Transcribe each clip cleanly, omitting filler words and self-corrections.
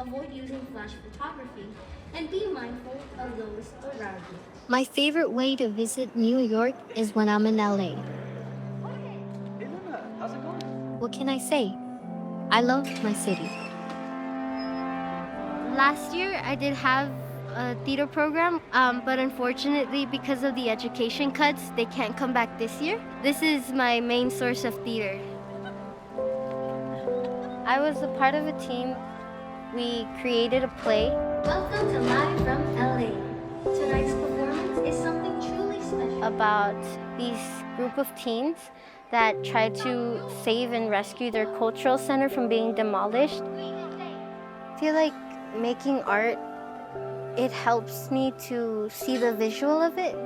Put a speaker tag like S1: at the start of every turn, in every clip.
S1: avoid using flash photography, and be mindful of those around you.
S2: My favorite way to visit New York is when I'm in LA.
S3: Hey Luna, how's it going?
S2: What can I say? I love my city. Last year, I did have a theater program, but unfortunately, because of the education cuts, they can't come back this year. This is my main source of theater. I was a part of a team. We created a play
S1: Welcome to Live from LA. Tonight's performance is something truly special.
S2: about these group of teens that try to save and rescue their cultural center from being demolished. I feel like making art, it helps me to see the visual of it.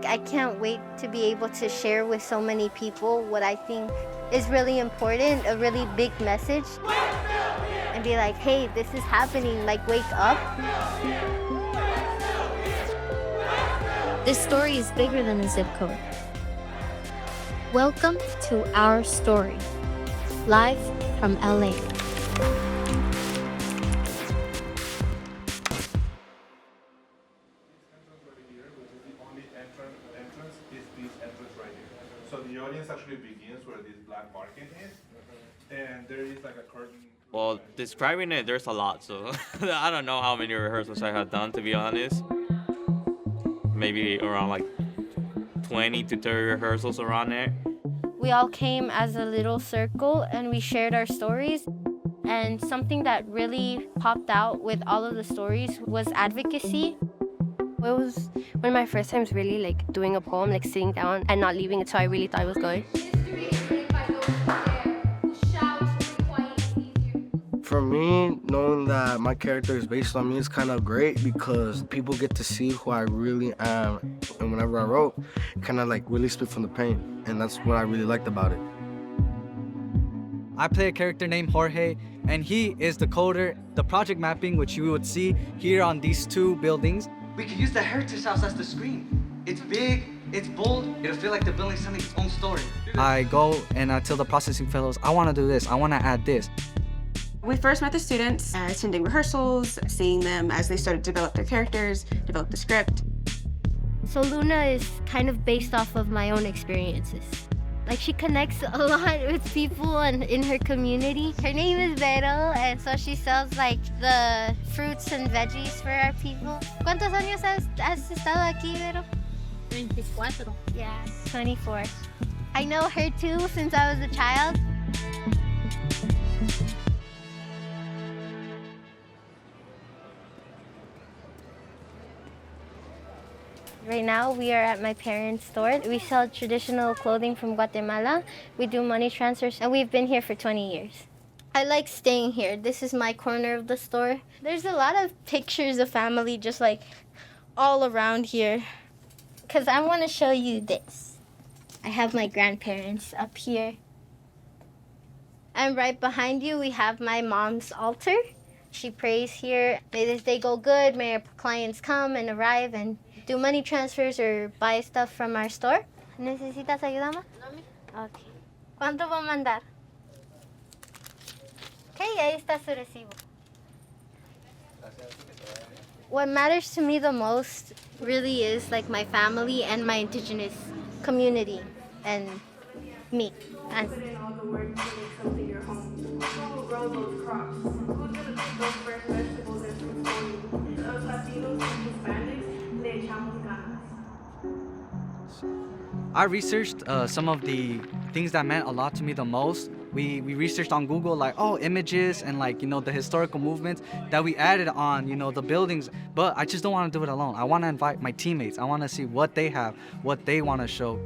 S2: I can't wait to be able to share with so many people what I think is really important, a really big message, and be like, hey, this is happening, like, wake up. This story is bigger than a zip code. Welcome to Our Story, live from LA.
S4: Entrance is this entrance right here. So the audience actually begins where this black marking is, and there is like a curtain.
S5: Well, describing it, there's a lot, so I don't know how many rehearsals I have done, to be honest. Maybe around like 20 to 30 rehearsals around there.
S2: We all came as a little circle and we shared our stories. And something that really popped out with all of the stories was advocacy.
S6: It was one of my first times really like doing a poem, like sitting down and not leaving it, so I really thought it was good.
S7: For me, knowing that my character is based on me is kind of great because people get to see who I really am. And whenever I wrote, kind of like really spit from the pain. And that's what I really liked about it.
S3: I play a character named Jorge, and he is the coder, the project mapping, which you would see here on these two buildings.
S8: We could use the Heritage House as the screen. It's big, it's bold, it'll feel like the building's telling its own story.
S3: I go and I tell the processing fellows, I want to do this, I want to add this.
S9: We first met the students attending rehearsals, seeing them as they started to develop their characters, develop the script.
S2: So Luna is kind of based off of my own experiences. Like, she connects a lot with people and in her community. Her name is Vero, and so she sells like the fruits and veggies for our people. ¿Cuántos años has estado aquí, Vero?
S1: 24.
S2: Yeah, 24. I know her too since I was a child. Right now, we are at my parents' store. We sell traditional clothing from Guatemala. We do money transfers, and we've been here for 20 years. I like staying here. This is my corner of the store. There's a lot of pictures of family just like all around here. Because I want to show you this. I have my grandparents up here. And right behind you, we have my mom's altar. She prays here. May this day go good. May our clients come and arrive and do money transfers or buy stuff from our store. ¿Necesitas ayuda, ma? No. Okay. ¿Cuánto va a mandar? Okay, ahí está su recibo. What matters to me the most really is like my family and my indigenous community and me. And
S9: Put in all the work to make something your home. Who will grow those crops? Who's gonna pick those fresh vegetables and fruits for you? Los Latinos and Hispanics, le echamos ganas.
S3: I researched some of the things that meant a lot to me the most. We researched on Google like, images and like, the historical movements that we added on, the buildings. But I just don't want to do it alone. I want to invite my teammates. I want to see what they have, what they want to show.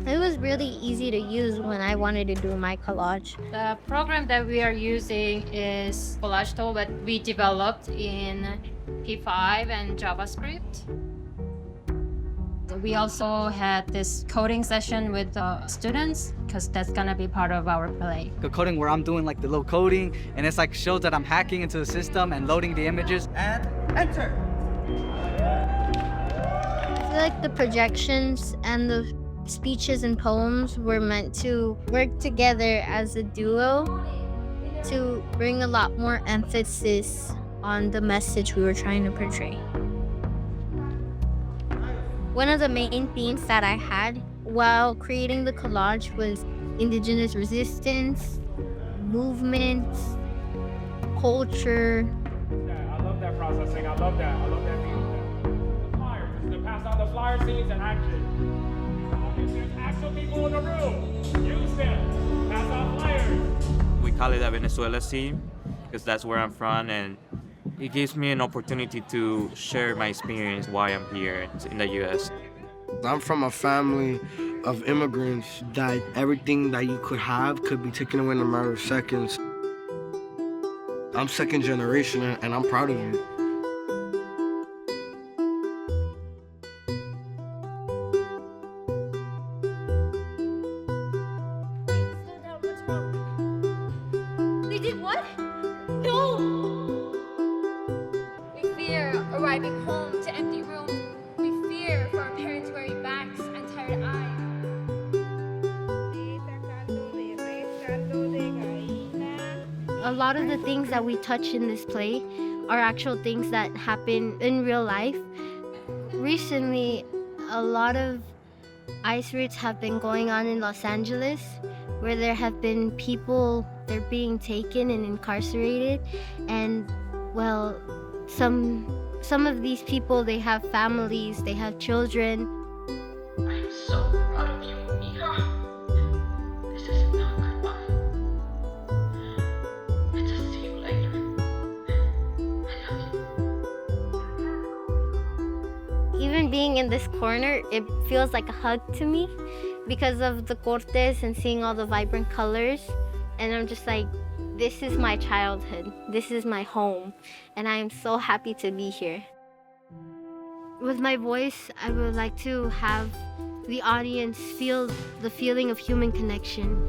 S2: it was really easy to use when I wanted to do my collage.
S10: The program that we are using is Collage Tool, but we developed in P5 and JavaScript. We also had this coding session with the students because that's gonna be part of our play.
S3: The coding where I'm doing like the little coding, and it's like shows that I'm hacking into the system and loading the images.
S8: And enter.
S2: I feel like the projections and the speeches and poems were meant to work together as a duo. to bring a lot more emphasis on the message we were trying to portray. One of the main themes that I had while creating the collage was indigenous resistance, movements, culture.
S11: I love that processing. I love that. I love that being the flyers. This is to pass out the flyer scenes and action. If there's actual people in the room, use them. Pass out flyers.
S5: We call it a Venezuela scene because that's where I'm from, and it gives me an opportunity to share my experience why I'm here in the U.S.
S7: I'm from a family of immigrants that everything that you could have could be taken away in a matter of seconds. I'm second generation and I'm proud of it.
S2: They did what? No!
S12: We fear arriving home to empty rooms. We fear for our parents wearing backs and tired eyes.
S2: A lot of the things that we touch in this play are actual things that happen in real life. Recently, a lot of ICE raids have been going on in Los Angeles, where there have been people, they're being taken and incarcerated, and well, some of these people, they have families, they have children.
S13: I'm so proud of you, Mija. This is not goodbye. It's a see you later. I love you.
S2: Even being in this corner, it feels like a hug to me because of the cortes and seeing all the vibrant colors. And I'm just like, this is my childhood. This is my home. And I am so happy to be here. With my voice, I would like to have the audience feel the feeling of human connection.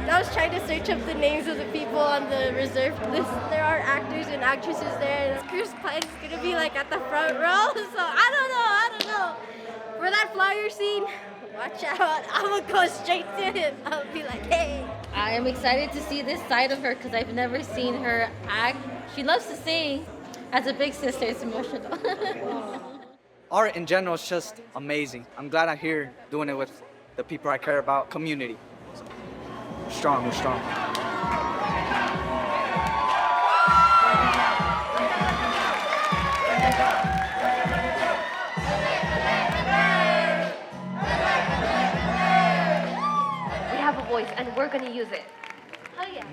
S6: I was trying to search up the names of the people on the reserve list. There are actors and actresses there. Chris Pine's gonna be like at the front row, so I don't know. For that flyer scene, watch out. I'm gonna go straight to him. I'll be like, hey.
S14: I am excited to see this side of her because I've never seen her act. She loves to sing. As a big sister, it's emotional.
S3: Art in general is just amazing. I'm glad I'm here doing it with the people I care about, community. So, we're strong.
S6: We have a voice and we're gonna use it.
S2: Oh yeah.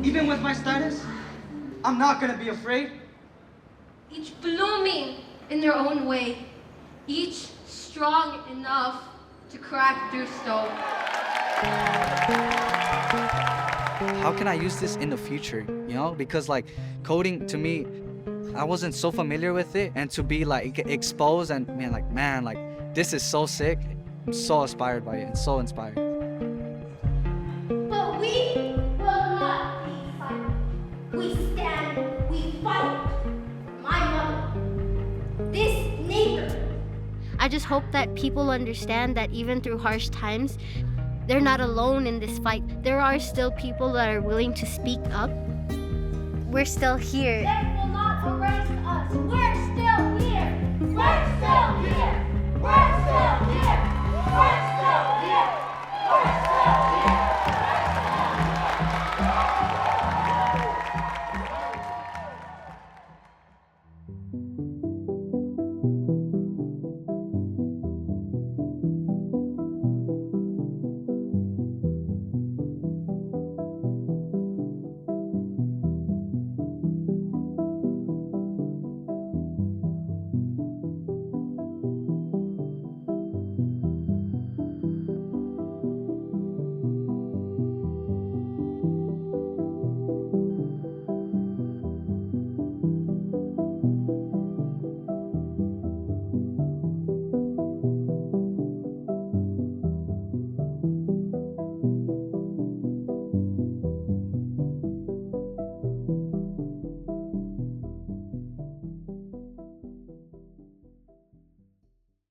S8: Even with my status, I'm not gonna be afraid.
S12: Each blooming in their own way. Each strong enough to crack through stone.
S3: How can I use this in the future, you know? Because like coding to me, I wasn't so familiar with it, and to be like exposed and man, like this is so sick. I'm so inspired by it and so inspired.
S1: But we will not be silent. We stand, we fight. My mother, this neighbor.
S2: I just hope that people understand that even through harsh times, they're not alone in this fight. There are still people that are willing to speak up. We're still here.
S1: They will not erase us. We're